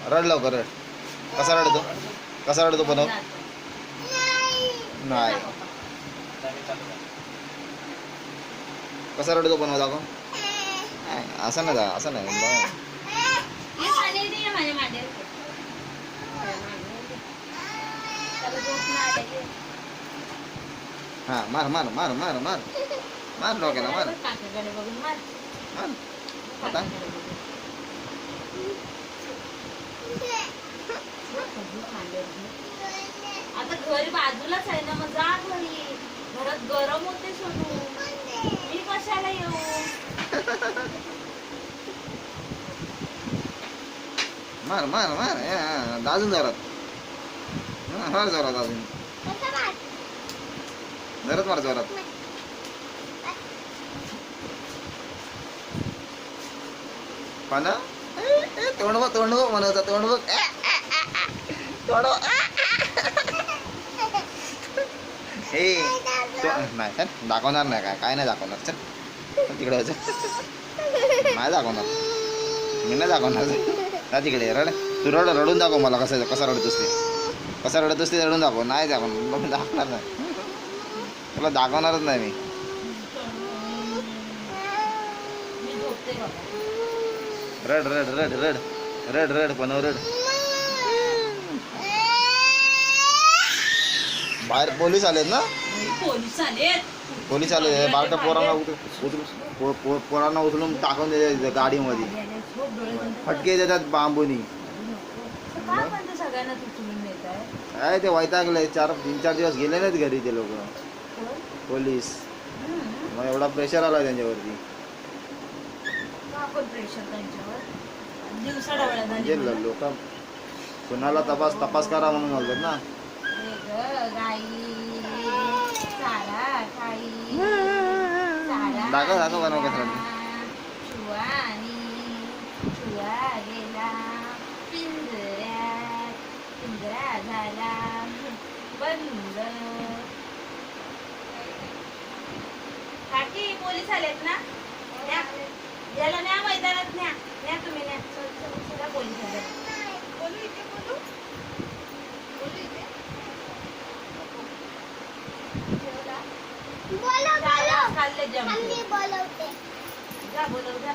रड लवकर रड. कसा रडतो? कसा रडतो बनव? नाही. कसा रडतो बनव दाखव. असं नाही असं नाही. हा मार मार मार मार मार मार डोक्याला मार मार आता. आता घर बाजूलाच आहे ना, मग जा घरी. घरात गरम होते सोनू, मी कशाला येऊ? मार मार मार अजून जोरात मार जोरात अजून जोरात मार जोरात. पाना तोंड बघ तोंड बघ म्हणायचं तोंड बघ तोंड हे नाही सर दाखवणार नाही काय नाही दाखवणार. चल तिकडे नाही दाखवणार मी नाही दाखवणार. जा तिकडे रड तू रडून दाखव मला कसा रडतोस ते. कसा रडतोस ते रडून दाखव. नाही दाखवणार नाही तुला दाखवणारच नाही मी. रड रड रड रड रड रड पण रड. बाहेर पोलीस आलेत ना. पोलीस आले बाहेर पोरांना उचलून टाकून देते गाडीमध्ये. फटके देतात बांबूनी. काय ते वैतागले. 3-4 दिवस गेले नाहीत घरी ते लोक पोलीस. मग एवढा प्रेशर आला त्यांच्यावरती. म्हणजे लोक कुणाला तपास करा म्हणून बोलतात ना. दाखव दाखव बनव कसं काकी पोलीस आलेत ना. याला न्या मैदानात न्या. न्या तुम्ही न्या. पोलीस आले. खाल्ले जम. जा बोलव जा.